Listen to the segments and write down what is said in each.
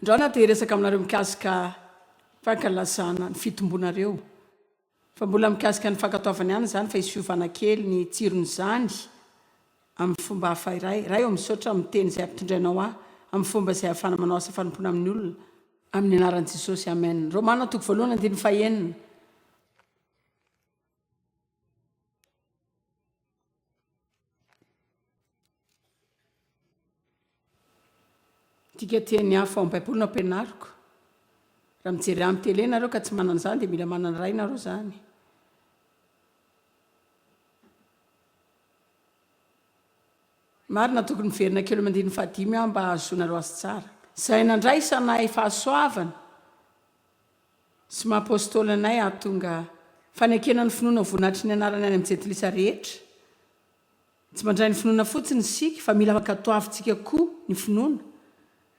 Ndraona te resaka aminareo mikasika fankalazana ny fitombonareo. Fa mbola mikasika ny fankatoavana ihany zany fa isiovana kely ny tsirony zany amin'ny fomba hafa iray. Raha eo misaotra amin'ny teny izay ampitondrainao amin'ny fomba izay ahafana manao asa fanompona amin'ny olona amin'ny anaran'i Jesosy. Amen. Romana 8:9. Tika teny hafa ao Baiboly no ampianariko. Raha mijery amin'ny tele nareo ka tsy manana zany dia mila manana ray nareo zany. Marina tokony miverina kely mandiny 5 mba ahazonareo azy tsara. Izay nandraisanay fahasoavana sy maha-apôstôlanay ahatonga fanekena ny finoana voninahitry ny anarany any amin'ny jentilisa rehetra. Tsy mandray ny finoana fotsiny isika fa mila mankatoavintsika koa ny finoana.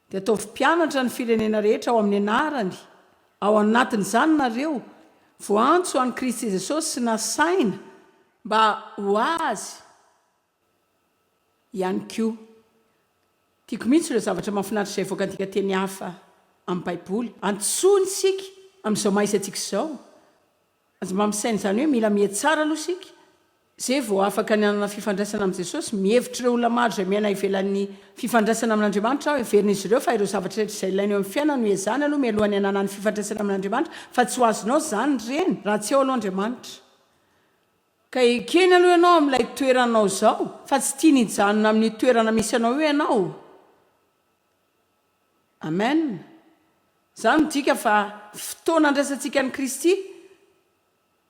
Dia ataovy mpianatra ny firenena rehetra ao amin'ny anarany, ao anatin'izany nareo voantso ho an'i Kristy Jesosy sy nasaina mba ho azy ihany koa. Tiako mihitsy ireo zavatra mahafinaritra izay voakantika teny hafa amin'ny Baiboly. Antsoina isika amin'izao maisy antsika izao. Aza mampisaina izany hoe mila mihatsara aloha isika. Izay vao afaka ny anana fifandraisana amin'i Jesosy, mihevitra ireo olona maro izay miaina ivelan'ny fifandraisana amin'Andriamanitra aho heverin'izy ireo fa ireo zavatra rehetra izay ilaina eo amin'ny fiainana no ezany aloha mialohan'ny ananany fifandraisana amin'Andriamanitra, fa tsy ho azonao zany ireny raha tsy eo aloha Andriamanitra. Ka ekeny aloha ianao amin'ilay toeranao zao fa tsy tia ny hijanona amin'ny toerana misy anao io ianao. Amen. Zany midika fa fotoana andraisantsika ny Kristy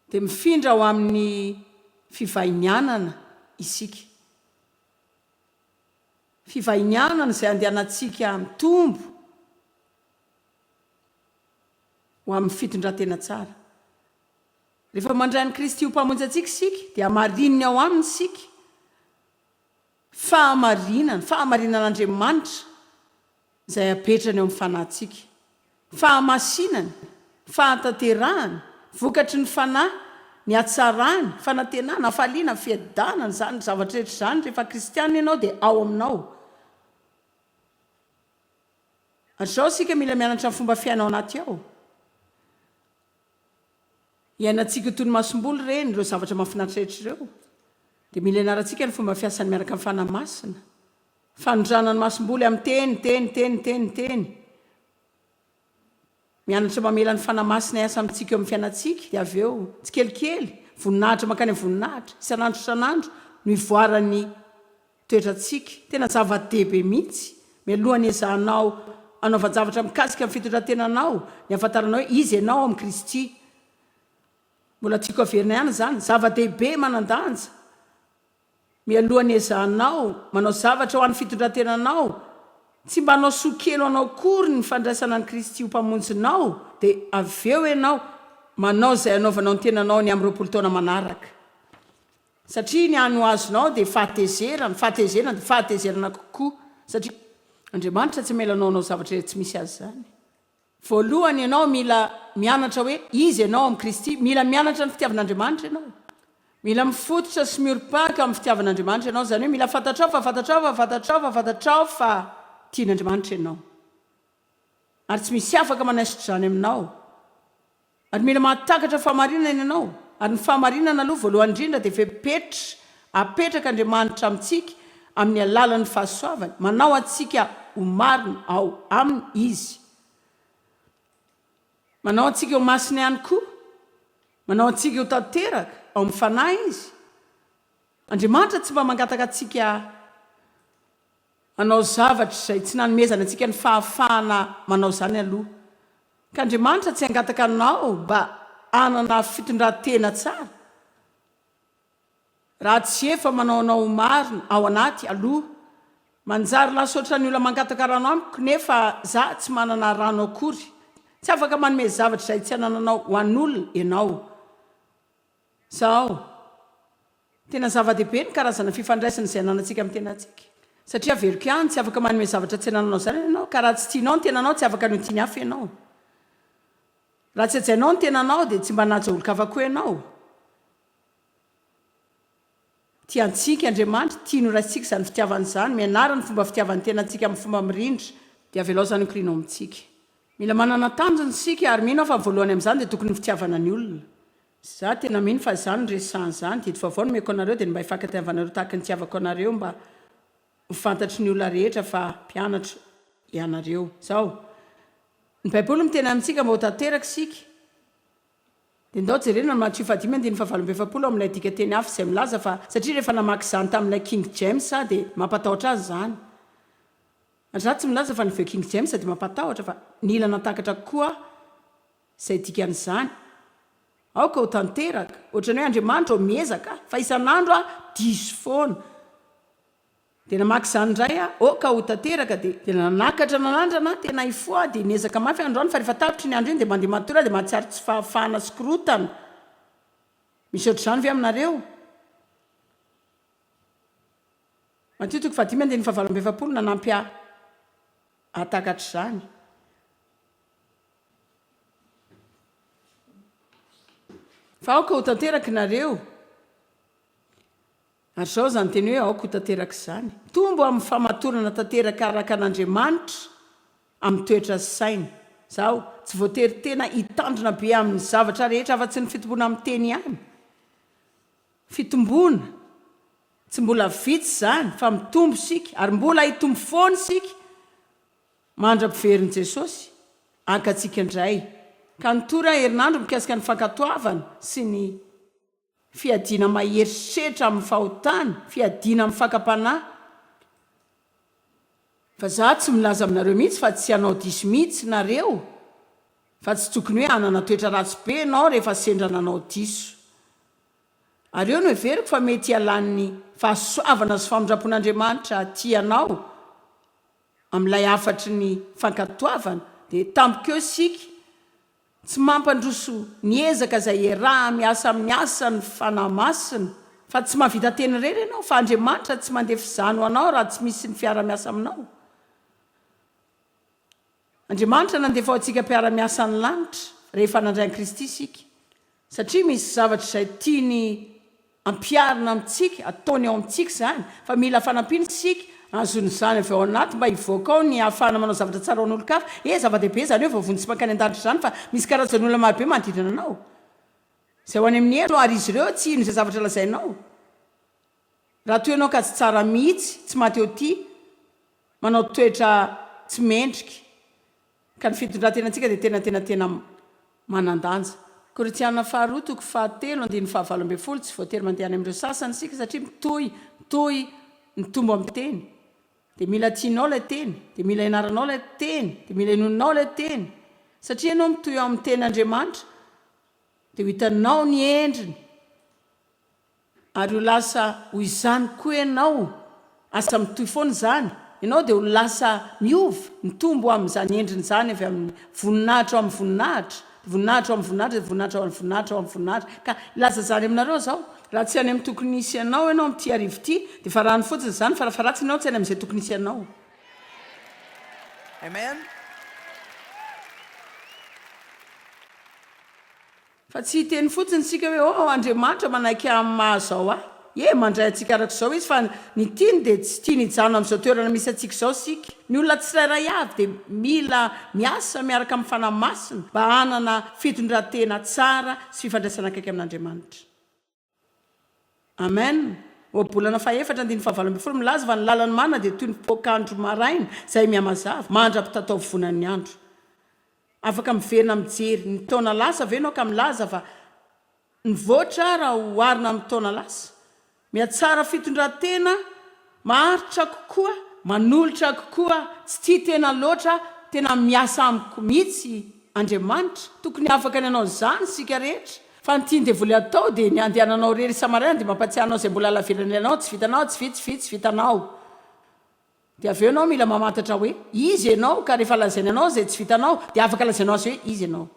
dia mifindra ao amin'ny fivainianana isika. Fivainianana izay andehanantsika mitombo ho amin'ny fitondran-tena tsara. Rehefa mandray ny Kristy ho mpamonjy antsika isika dia hamarininy ao aminy isika. Fahamarinan'Andriamanitra izay apetrany eo amin'ny fanahintsika. Fahamasinany, fahatanterahany, vokatry ny fanahy, ny hatsarany, fanantenana, hafaliana, fiadanana, zany zavatra rehetra zany rehefa kristianina ianao dia ao aminao. Azao isika mila mianatra amin'ny fomba fiainao anaty ao. Iainantsika toy ny masom-boly ireny ireo zavatra mahafinaritra rehetra ireo. Dia mila ianarantsika ny fomba fiasany miaraka amin'ny fanahy masina. Fanondrana ny masom-boly amin'ny teny. Mianatra mamela ny fanahy masina hiasa amintsika eo amin'ny fiainantsika, dia avy eo tsikelikely, voninahitra makany amin'ny voninahitra, isanandro no ivoaran'ny toetrantsika. Tena zava-dehibe mihitsy. Mialohan'ny ezahanao anaovan-javatra mikasika amin'ny fitondran-tenanao, ny ahafantaranao hoe izy ianao amin'ny Kristy. Mbola tiako averina ihany zany, zava-dehibe manan-danja. Mialohan'ny ezahanao manao zavatra ho an'ny fitondran-tenanao, tsy mba anao sokelo anao kory ny fandraisana ny Kristy ho mpamonjinao, dia avy eo ianao manao izay anaovanao ny tenanao ny amin'ny 20 taona manaraka. Satria ny hany ho azonao dia fahatezerana kokoa. Satria Andriamanitra tsy melanao anao zavatra tsy misy azy zany. Voalohany ianao mila mianatra hoe izy ianao amin'ny Kristy, mila mianatra ny fitiavan'Andriamanitra ianao. Mila mifototra sy mioripaka amin'ny fitiavan'Andriamanitra ianao, zany hoe mila fantatrao fa tian'Andriamanitra ianao. Ary tsy misy afaka manaisitra zany aminao. Ary mila mahatakatra fahamarinana ianao. Ary ny fahamarinana aloha voalohany indrindra dia apetraka Andriamanitra amintsika amin'ny alalan'ny fahasoavany, manao antsika ho marina ao aminy izy. Manao antsika ho masina ihany koa. Manao antsika ho tanteraka ao amin'ny fanahy izy. Andriamanitra tsy mba mangataka antsika manao zavatra izay tsy nanomezana antsika ny fahafahana manao zany aloha. Ka Andriamanitra tsy hangataka anao mba hanana fitondran-tena tsara. Raha tsy efa manao anao ho marina ao anaty aloha, manjary lasotra ny olona mangataka rano amiko nefa za tsy manana rano akory. Tsy afaka manome zavatra izay tsy hanananao ho an'olona ianao. Sao, tena zava-dehibe ny karazana fifandraisana izay hananantsika amin'ny tenantsika. Satria veriko ihany tsy afaka manome zavatra tsy hanananao zany ianao, ka raha tsy tianao ny tenanao tsy afaka ny tiany hafa ianao. Raha tsy hajainao ny tenanao dia tsy mba naja olon-kafa koa ianao. Tiantsika Andriamanitra, tiany ho raisitsika izany fitiavana izany, mianarana ny fomba fitiavan'ny tenantsika amin'ny fomba mirindra. dia avelao zany okrino amintsika mila manana tanjony sika ary mino fa voalohany amin'izany dia tokony fitiavana ny olona za tena mino fa zany resany zany dito vavao no meko anareo dia mba hifankatiavanareo tahaka ny tiavako anareo mba mifantatry ny olona rehetra fa mpianatra ianareo zao ny baiboly mitena amintsika mba ho tanteraka sika dia ndao jerena no Matthieu 5:7 amin'ilay dika teny hafa izay milaza fa satria rehefa namaky izany tamin'ilay King James dia mampatahotra azy zany za tsy milaza fa nyveo King James dia mampatahotra fa nila natakatra koa izay dikan'izany aoka ho tanteraka ohatrany hoe Andriamanitra ho miezaka fa isan'andro diso foana dia namaky izany indray oka ho tanteraka dia nanakatra nanandrana tena ifoa dia niezaka mafy androany fa rehefa tapitry ny andro iny dia mandeha matory dia mahatsiary tsy fahafahana sy korotana misy ohatr'izany ve aminareo Matthieu 5:7 nanampy atakatra izany fa aoka ho tanteraka nareo ary zao zany teny hoe aoka ho tanteraka izany tombo amin'ny famatorana tanteraka araka an'Andriamanitra amin'ny toetra saina zao tsy voatery tena hitandrina be amin'ny zavatra rehetra afa-tsy ny fitombona amin'ny teny ihany fitombona tsy mbola vitsy zany fa mitombo sika ary mbola hitombo foana sika mandra-piveriny Jesosy ankatsika indray ka nitory herinandro mikasika ny fankatoavana sy ny fiadiana maheritreritra amin'ny fahotana fiadiana amin'ny fankam-panahy fa za tsy milaza aminareo mihitsy fa tsy hanao diso mihitsy nareo fa tsy tokony hoe hanana toetra ratsy be ianao rehefa sendra nanao diso ary eo no heveriko fa mety halan'ny fahasoavana sy famondrapon'Andriamanitra tianao amin'ilay afatry ny fankatoavana dia tampokeo sika tsy mampandroso niezaka izay raha miasa ny fanamasina fa tsy mahavita teny rery ianao fa Andriamanitra tsy mandeha fizano anao raha tsy misy ny fiara-miasa aminao Andriamanitra nandefa ao antsika mpiara-miasa ny lanitra rehefa nandray an'i Kristy sika satria misy zavatra izay tiany ampiarina amintsika ataony ao amintsika zany fa mila fanampiana sika azony zany avy ao anaty mba hivoaka ao ny ahafahana manao zavatra tsara ho an'olo-kafa zava-dehibe zany hoe vavony tsy mankany an-danitra zany fa misy karazan'olona marobe manodidina anao zay ho any amin'ny hero ary izy ireo tsy ino izay zavatra lazainao raha toy ianao ka tsy tsara mihitsy tsy mateo ty manao toetra tsy mendrika ka ny fitondrantenantsika dia tena manandanja Korinthiana 2:7-9 tsy voatery mandeha any amin'ireo sasany sika satria mitohy ny tombo amin'ny teny dia mila tianao ilay teny dia mila inaranao ilay teny dia mila inoninao ilay teny satria ianao mitohy ao amin'ny teny'Andriamanitra dia ho hitanao ny endriny ary ho lasa ho izany koa ianao asa mitohy foana zany ianao dia ho lasa miova ny tombo amin'izany endriny zany avy amin'ny voninahitra ao amin'ny voninahitra voninahitra ao amin'ny voninahitra voninahitra ao amin'ny voninahitra ao amin'ny voninahitra ka ilaza zany aminareo zao raha tsy any amin'ny tokony isy ianao ianao amin'ity arivo ity dia fa rahany fotsiny zany fa raha ratsy ianao tsy any amin'izay tokony isy ianao Amen. fa tsy hiteny fotsiny sika hoe Andriamanitra manaiky amin'ny mahazao mandray antsika arak'izao izy fa ny tiany dia tsy tiany hijano amin'izao toerana misy antsika izao sika ny olona tsirairay avy dia mila miasa miaraka amin'ny fanamasina mba hanana fitondrantena tsara sy fifandraisana akaiky amin'Andriamanitra amen bolana 4:9 milaza fa ny lalany manana dia toy ny pokandro maraina izay mihamazava mandra-pitataovy vonan'ny andro afaka miverina mijery ny taona lasa ve ianao ka milaza fa ny voatra raha hoarina amin'ny taona lasa mihatsara fitondrantena maharitra kokoa manolotra kokoa tsy tia tena loatra tena miasa amiko mihitsy Andriamanitra tokony afaka ny anao zany sika rehetra fa ny tiany dia vola atao dia ny andehananao rery samaraina dia mampatsiahanao izay mbola alavelany anao tsy vitanao tsy vitanao dia avy eo ianao mila mamantatra hoe izy ianao ka rehefa lazaina anao izay tsy vitanao dia afaka lazainao azy hoe izy ianao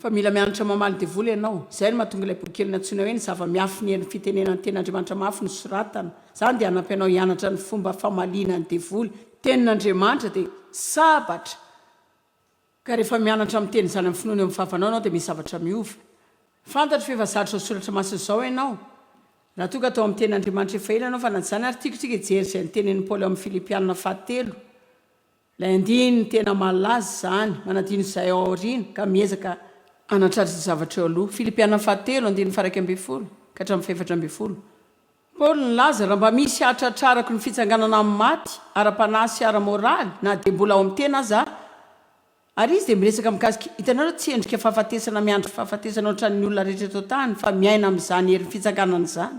fa mila mianatra mamaly devoly ianao izay no mahatonga ilay borikeliny antsoina hoe ny zava-miafy ny herin'ny fitenenany ten'Andriamanitra mafy ny soratana zany dia hanampy anao hianatra ny fomba famaliana ny devoly tenin'Andriamanitra dia sabatra ka rehefa mianatra amin'ny teny zany amin'ny finoana eo amin'ny vavanao ianao dia misy zavatra miova fantatra fa efa zatra soratra masina izao ianao raha tonga atao amin'ny tenin'Andriamanitra efa ela ianao fa na zany artiko tsika jery izay ny tenen'ny Paoly amin'ny Filipianina 4 lay andiny tena malaza zany manadino izay aorina ka miezaka anatratra zavatra eo aloha. Filipiana 7 andiny faraky amby folo ka hatramin'ny fefatra amby folo. Paul ny laza raha mba misy atratrarako ny fitsanganana amin'ny maty ara-panasy ara-moraly na dia mbola ao amin'ny tena aza ary izy dia miresaka mikasika hitanareo tsy endrika fahafatesana miandro fahafatesana ohatran'ny olona rehetra eto tany fa miaina amin'izany herin'ny fitsanganana izany.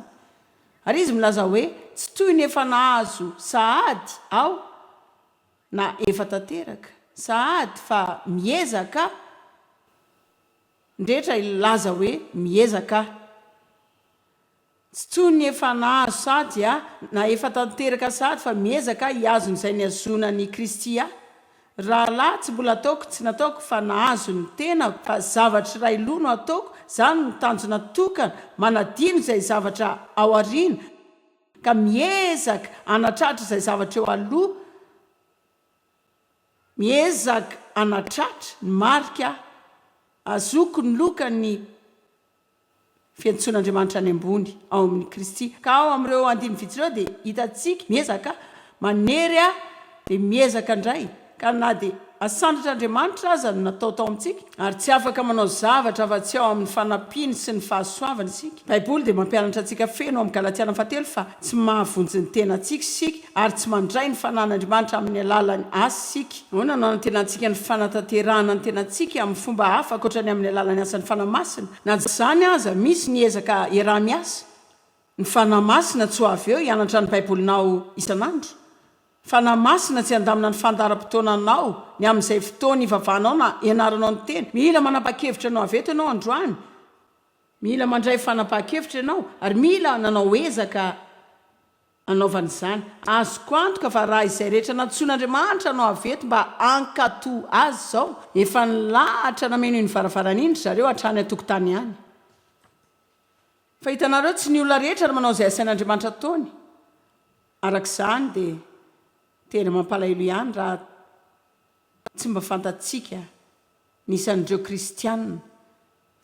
Ary izy milaza hoe tsy toy ny efa nahazo sahady ao na efa tanteraka sahady fa miezaka ndrehetra ilaza hoe miezaka tsy toy ny efa nahazo sahady na efa tanteraka sahady fa miezaka hiazon'izay ny azona ny Kristia. Raha lahy tsy mbola ataoko tsy nataoko fa nahazo ny tena fa zavatra iray loha no ataoko zany ny tanjona tokana manadino izay zavatra ao aoriana ka miezaka anatratra izay zavatra eo aloha miezaka anatratra ny marika azoko ny loka ny fiantson'Andriamanitra any ambony ao amin'ny Kristy ka ao amin'ireo andiny vitsireo dia hitantsika miezaka manery dia miezaka indray ka na dia asandratr'Andriamanitra aza no natao tao amintsika ary tsy afaka manao zavatra fa tsy ao amin'ny fanampiany sy ny fahasoavana isika. Baiboly dia mampianatra antsika feno amin'ny Galatiana 4 fa tsy mahavonjy ny tenantsika isika ary tsy mandray ny fanan'Andriamanitra amin'ny alalany asa isika. Ahoana no antenantsika ny fanatanterahana ny tenantsika amin'ny fomba hafa ankoatrany amin'ny alalany asan'ny fanamasina. Na izany aza misy ny ezaka iaraha miasa ny fanamasina tsy ho avy eo hianatra ny baibolinao isanandro. Fanamasina tsy andamina ny fandaharam-potoananao ny amin'izay fotoana ivavahanao na ianaranao ny tena. Mila manapa-kevitra anao avy eto ianao androany. Mila mandray fanapa-kevitra ianao ary mila nanao ezaka anaovan'izany. Azoko antoka fa raha izay rehetra nantsoin'Andriamanitra anao avy eto mba ankato azy zao efa nilahatra nameno iny varavaran'indry zareo hatrany atokotany ihany. Fa hitanareo tsy ny olona rehetra no manao izay asain'Andriamanitra ataony. Arak'izany dia tena mampalahelo ihany raha tsy mba fantatsika nisan'ireo kristianina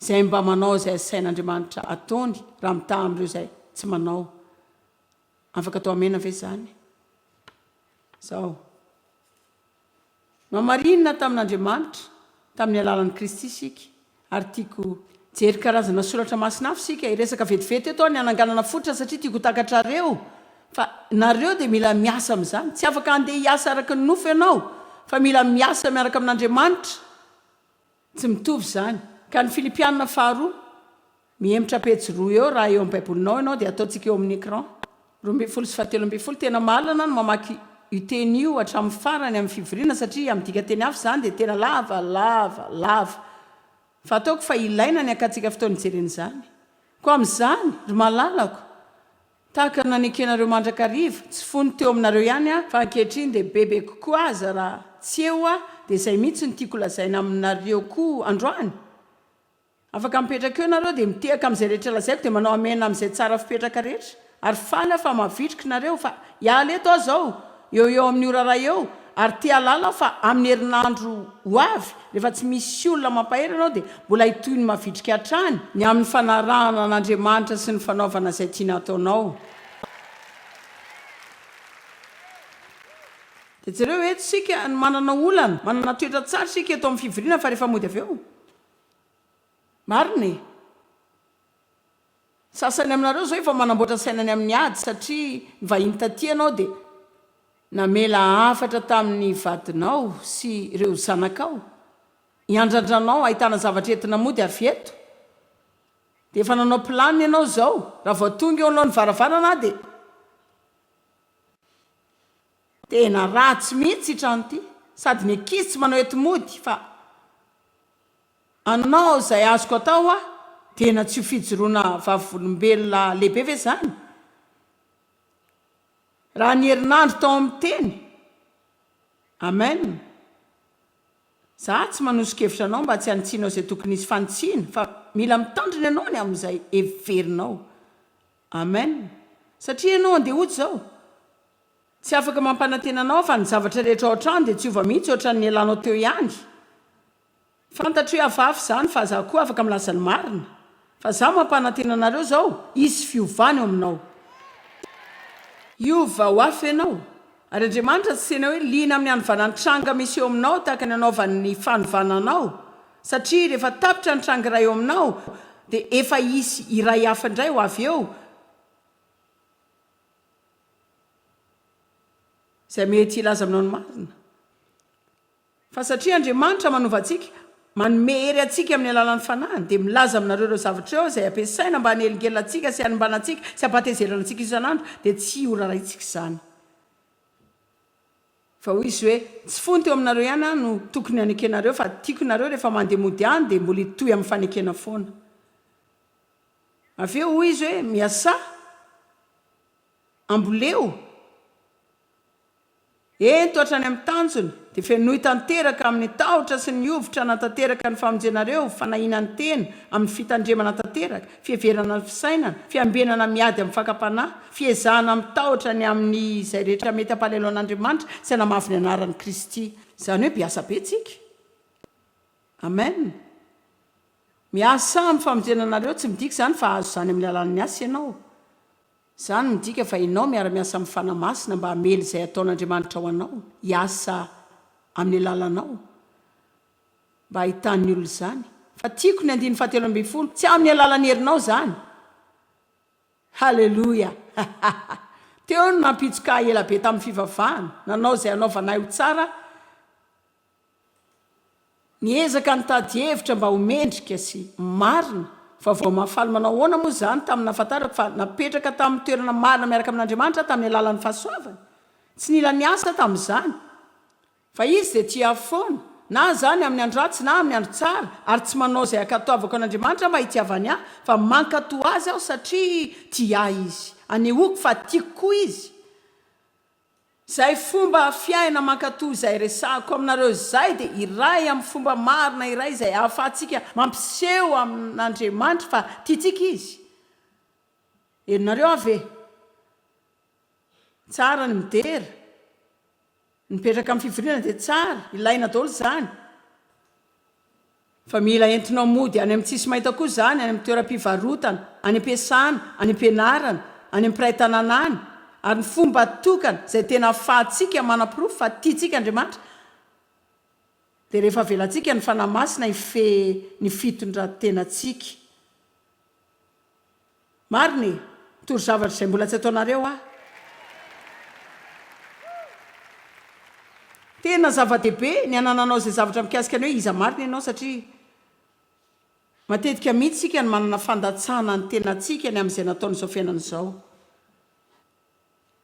izay mba manao izay asain'Andriamanitra ataony raha mitaha amin'ireo izay tsy manao. Afaka atao amena ve izany? Zao mamarinina tamin'Andriamanitra tamin'ny alalan'i Kristy isika ary tiako jery karazana soratra masina hafa isika iresaka vetivety eto ny ananganana fototra satria tiako takatrareo. Fa nareo dia mila miasa amin'izany tsy afaka andeha hiasa araka ny nofo ianao fa mila miasa miaraka amin'Andriamanitra tsy mitovy izany. Ka ny Filipiana 2 mihemitra pejy 2 eo raha eo amin'ny baibolinao ianao dia ataontsika eo amin'ny écran 12 sy 17 tena malana no mamaky io teny io hatramin'ny farany amin'ny fivoriana satria amin'ny dika teny hafa izany dia tena lava fa ataoko fa ilaina ny akatsika fotoana ijerena izany ko amin'izany ry malalako tahaka nanekenareo mandrakariva tsy fony teo aminareo ihany fa ankehitriny dia bebe kokoa aza raha tsy eo dia izay mihitsy ny tiako lazaina aminareo koa androany. Afaka mipetraka eo nareo dia mitehaka amin'izay rehetra lazaiko dia manao amena amin'izay tsara fipetraka rehetra ary faly fa mahavitrika nareo fa hiala eto aho zao eo amin'ny orara eo ary tia lala fa amin'ny herinandro ho avy rehefa tsy misy olona mampahery anao dia mbola hitoy ny mahavitrika hatrany ny amin'ny fanarahana an'Andriamanitra sy ny fanaovana izay tiana ataonao. Dia jereo eto sika manana olana manana toetra tsara sika eto amin'ny fivoriana fa rehefa mody avy eo marina. Sasany aminareo zao efa manamboatra sainany amin'ny ady satria vahiny taty ianao dia namela hafatra tamin'ny vadinao sy ireo zanakao hiandrandranao ahitana zavatra entina mody avy eto dia efa nanao planiny ianao zao raha vao tonga eo alohan'ny varavarana dia tena ratsy mihitsy hitrano ity sady ny ankizy tsy manao ety mody fa anao izay azoko atao tena tsy ho fijoroana vavolombelona lehibe ve zany raha ny herinandro tao amin'ny teny. Amen. Za tsy manosokevitra anao mba tsy hanitsinao izay tokony hisy fanitsina fa mila mitandrina ianao ny amin'izay everinao. Amen. Satria ianao andeha hody zao tsy afaka mampanantena anao fa ny zavatra rehetra ao an-trano dia tsy ova mihitsy ohatran'ny alanao teo ihany. Fantatra hoe avafy zany fa za koa afaka milaza ny marina fa za mampanantena anareo zao hisy fiovana eo aminao. Iova ho afy ianao ary andriamanitra tsy tena hoe lina amin'ny anyvanantranga misy eo aminao tahaka ny anaovan'ny fanovananao satria rehefa tapitra ny tranga iray eo aminao dia efa isy iray hafa indray ho avy eo izay mety ilaza aminao ny marina fa satria andriamanitra manova antsika manome hery atsika amin'ny alalan'ny fanahiny dia milaza aminareo ireo zavatra eo izay ampiasaina mba hanelingelina atsika sy hanimbana atsika sy hampatezerana atsika isanandro dia tsy ora raintsika izany fa hoy izy hoe tsy fony teo aminareo ihany no tokony hanekenareo fa tiako nareo rehefa mandeha mody any dia mbola hitoy amin'ny fanekena foana avy eo hoy izy hoe miasa amboleo ento hatrany amin'ny tanjony dia fenohy tanteraka amin'ny tahotra sy ny ovitra natanteraka ny famonjenareo fanahina ny tena amin'ny fitandremana tanteraka fiheverana ny fisainana fiambenana miady amin'ny fakapanahy fiezahana amin'ny tahotra ny amin'ny izay rehetra mety hampalelo an'andriamanitra sy hanamafy ny anaran'i Kristy izany hoe biasa be tsika amen miasa amin'ny famonjenanareo tsy midika izany fa azo izany amin'ny alalan'ny asa ianao izany midika fa ianao miara-miasa amin'ny fanamasina mba hamely izay ataon'andriamanitra ho anao hiasa amin'ny alalanao mba hahitan'ny olona izany fa tiako ny 170 tsy amin'ny alalan'ny herinao izany halleloia teo no nampitsoka ela be tamin'ny fivavahana nanao izay anaovanay ho tsara niezaka nitady hevitra mba homendrika sy marina fa vao mahafaly manao ahoana moa izany tamin'ny nahafantarako fa napetraka tamin'ny toerana marina miaraka amin'andriamanitra tamin'ny alalan'ny fahasoavana tsy nila ny asa tamin'izany fa izy dia tia foana na zany amin'ny andro ratsy na amin'ny andro tsara ary tsy manao izay ankatoavako an'andriamanitra mba hitiavany ahy fa mankatoa azy aho satria tia izy anehoako fa tiako koa izy izay fomba fiaina mankatoa izay resahako aminareo izay dia iray amin'ny fomba marina iray izay ahafahantsika mampiseho amin'andriamanitra fa tiatsika izy herinareo avy tsara ny midera nipetraka amin'ny fivoriana dia tsara ilaina daholo izany fa mila entinao mody any amin'ny tsisy mahita koa izany any amin'ny toeram-pivarotana any am-piasana any am-pianarana any amin'ny piray tanàna any ary ny fomba tokana izay tena ahafahantsika manam-pirofo fa tiatsika andriamanitra dia rehefa velantsika ny fanamasina ny fitondratenantsika mariny tory zavatra izay mbola tsy ataonareo tena zava-dehibe ny anananao izay zavatra mikasika ny hoe iza marina ianao satria matetika mihitsy sika ny manana fandatsahana ny tenantsika ny amin'izay nataon'izao fiainana izao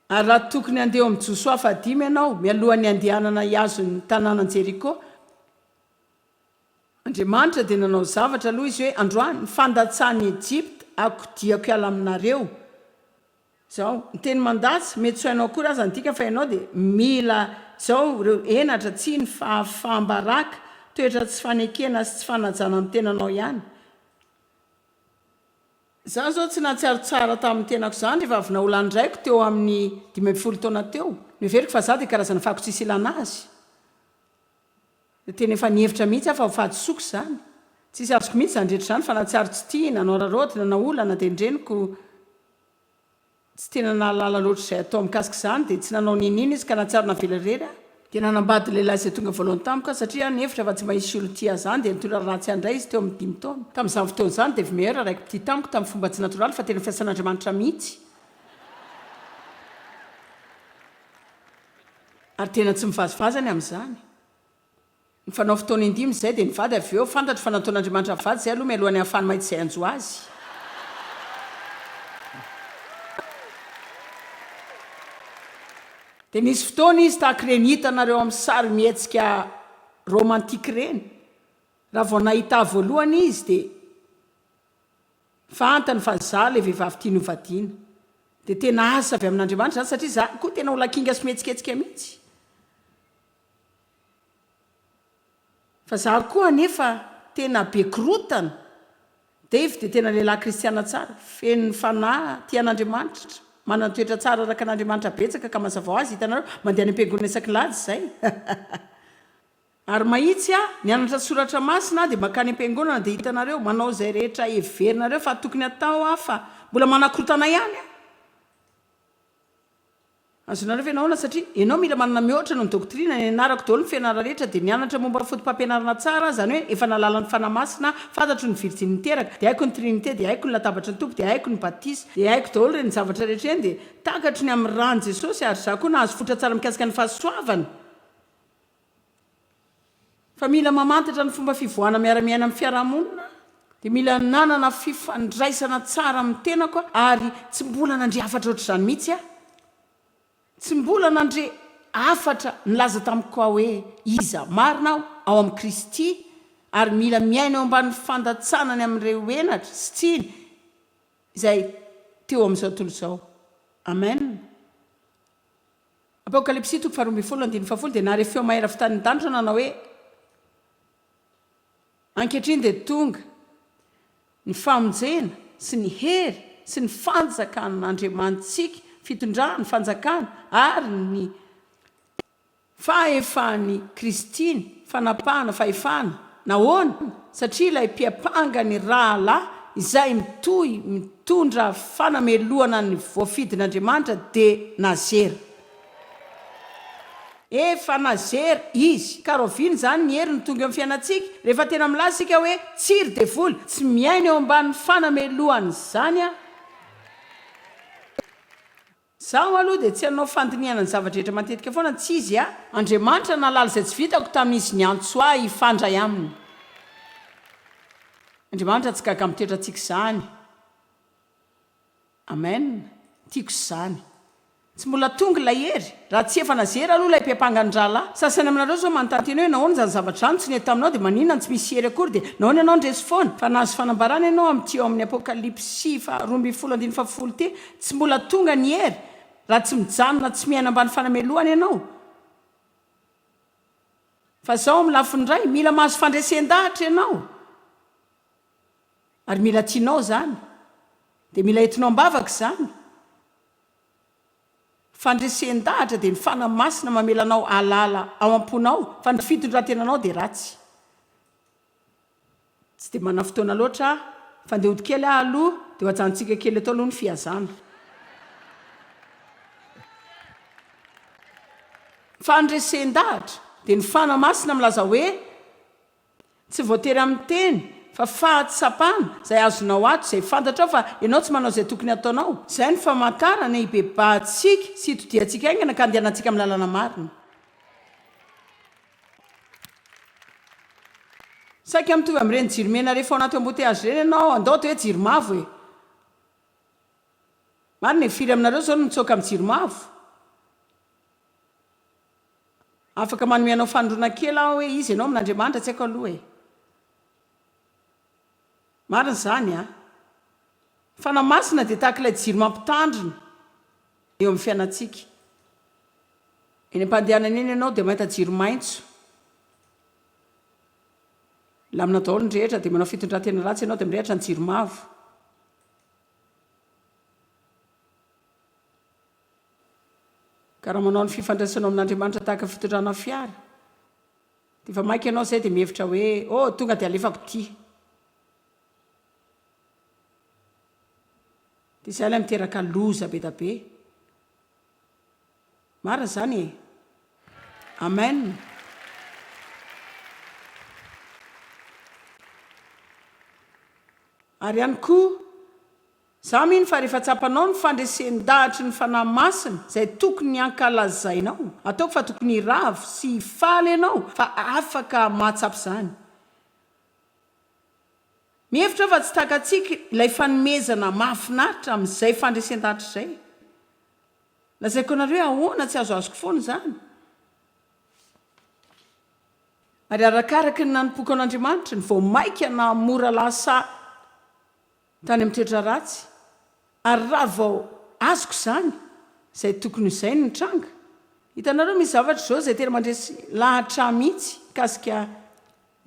ary raha tokony andeha amin'ny Josoa 5 ianao mialohan'ny andehanana hiazo ny tanànan Jeriko andriamanitra dia nanao zavatra aloha izy hoe androany ny fandatsahan'ny Ejipta akodiako hiala aminareo zao ny teny mandatsy mety tsy hainao akory aza nydika fa ianao dia mila zao reo enatra tsy ny fahambaraka toetra tsy fanekena sy tsy fanajana amin'ny tenanao ihany za zao tsy nahatsiaro tsara tamin'ny tenako izany rehefa avy naolandraiko teo amin'ny 12 taona teo noveriko fa za dia karazana fako tsisy ilana azy dia tena efa nihevitra mihitsy aho fa ho fahadisoako izany tsisy azoko mihitsy zandrehetra izany fa nahatsiaro tsy tia nanao rarotina na olana dia ndreniko tsy tena nahalala loatra izay atao mikasika izany dia tsy nanao ninina izy ka nahatsiaro navelarery dia nanambady lehilahy izay tonga voalohany tamiko satria nihevitra fa tsy mahisy olo tia zany dia nitola ratsy andray izy teo amin'ny 5 taona tamin'izany fotoana izany dia meilleur raiky piti tamiko tamin'ny fomba tsy natoraly fa tena fiasan'andriamanitra mihitsy ary tena tsy mivazivazany amin'izany ny fanao fotoana indimy izay dia nivady avy eo fantatro fa nataon'andriamanitra vady izay aloha mialohan'ny ahafany mahitsy izay anjo azy dia nisy fotoana izy tahaka ireny hitanareo amin'ny sary mihetsika romantika ireny raha vao nahita voalohany izy dia fantany fa za ilay vehivavy tia novadiana dia tena asa avy amin'andriamanitra zany satria za koa tena olakinga sy mihetsiketsika mihitsy fa za koa nefa tena be korotana Dave dia tena lehilahy kristiana tsara feno fanahy tian'andriamanitra manana toetra tsara araka an'andriamanitra betsaka ka mazava ho azy hitanareo mandeha any am-piangonana isan-kilady izay ary mahitsy nianatra soratra masina dia makany am-piangonana dia hitanareo manao izay rehetra heverinareo fa tokony atao fa mbola manakorotana ihany azonareo venaona satria ianao mila manana mihoatra no ny doktrina ny anarako daholo ny fianarana rehetra dia nianatra momba fotom-pampianarana tsara zany hoe efa nalalan'ny fanamasina fantatro ny virjiny miteraka dia haiko ny trinité dia haiko ny latabatra ny tompo dia haiko ny batisa dia haiko daholo reny zavatra rehetra eny dia takatro ny amin'ny rany jesosy ary za koa nahazo fotra tsara mikasika ny fahasoavana fa mila mamantatra ny fomba fivoahana miara-miaina amin'ny fiarahamonina dia mila nanana fifandraisana tsara amin'ny tenako ary tsy mbola nandre afatra ohatr'izany mihitsy a tsy mbola nandre afatra nilaza tamiko ao hoe iza marinao ao amin'ny Kristy ary mila miaina eo ambany fandatsanany amin'ireo enatra sy tsiny izay teo amin'izao tontolo izao. Amen. Apokalipsy 2:12 dia nahare feo mahera fitany danitra nanao hoe ankehitriny dia tonga ny famonjena sy ny hery sy ny fanjakan'Andriamanitsika fitondrany fanjakana ary ny fahefan'ny Kristiny fanapahana fahefana nahoana satria ilay mpiapanga ny rahalahy izay mitondra fanameloana ny voafidin'Andriamanitra dia nazera efa nazera izy karoviny zany ny hery ny tonga amin'ny fiainantsika rehefa tena milaza sika hoe tsiry dia voly tsy miaina eo ambany fanameloany zany a zaho aloha dia tsy hanao fandiniana ny zavatra rehetra matetika foana tsy izy a Andriamanitra nalala izay tsy vitako tamin'izy ny antso ahy hifandray aminy. Andriamanitra tsy gaga mitoetra antsika izany. Amen. Tiako izany. Tsy mbola tonga ilay hery raha tsy efa nazera aloha ilay mpiapanga ny rahalahy. Sasany aminareo zao manontany hoe nahoana izany zavatra izany tsy nety taminao dia maninona tsy misy hery akory dia nahoana ianao ndresy foana fa nahazo fanambarana ianao amin'ity ao amin'ny Apokalipsy 2:10 ty tsy mbola tonga ny hery raha tsy mijanona tsy miaina ambany fanameloana ianao fa zao amin'ny lafiny iray mila mahazo fandresen-dahatra ianao ary mila tianao zany dia mila entinao ambavaka izany. Fandresen-dahatra dia ny fanamasina mamelanao alala ao am-ponao fa ny fitondrantenanao dia ratsy. Tsy dia mana fotoana loatra fa andeha hody kely aho aloha dia ho ajanontsika kely atao aloha ny fiazana. Fandresen-dahatra dia ny fanamasina milaza hoe tsy voatery amin'ny teny fa fahatsapana izay azonao ato izay fantatrao fa ianao tsy manao izay tokony ataonao. Izay ny famantarana hibebahantsika sy hitodiantsika aingana ka andehanantsika amin'ny lalana marina. Saika mitovy amin'ireny jiro mena rehefa ao anaty embouteillage ireny ianao andao to hoe jiro mavo e. Marina e firy aminareo zao no mitsoaka amin'ny jiro mavo. Afaka manome anao fanondrona kely aho hoe izy ianao amin'Andriamanitra tsy haiko aloha e. Marina izany a. Fanamasina dia tahaka ilay jiro mampitandrina eo amin'ny fiainantsika. Eny am-pandehanana eny ianao dia mahita jiro maitso. Lamina daholo ny rehetra dia manao fitondrantena ratsy ianao dia mirehatra ny jiro mavo. Ka raha manao ny fifandraisanao amin'Andriamanitra tahaka fitondrana fiara dia efa maika ianao izay dia mihevitra hoe tonga dia alefako ity. Dia izay ilay miteraka loza be da be. Marina izany e. Amen. Ary ihany koa za mino fa rehefa tsapanao ny fandresen-dahatra ny fanamasina izay tokony ny ankalazainao ataoko fa tokony ravo sy faly ianao fa afaka mahatsapy izany. Mihevitra fa tsy takatsika ilay fanomezana mahafinaritra amin'izay fandresen-dahatra izay. Lazaiko anareo ahoana tsy azoazoko foana izany. Ary arakaraka ny nanompoka an'Andriamanitra ny vao maika na mora lasa tany amin'ny toetra ratsy. Ary raha vao azoko izany izay tokony izay ny tranga. Hitanareo misy zavatra izao izay tena mandresy lahatra mihitsy kasika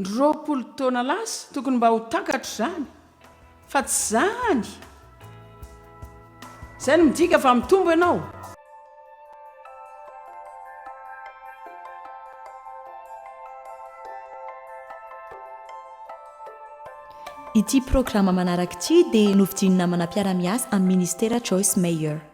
20 taona lasa tokony mba ho takatro izany fa tsy izany. Izay no midika fa mitombo ianao. Ity programa manaraka ity dia novidinina namana mpiara-miasa amin'ny ministera Joyce Meyer.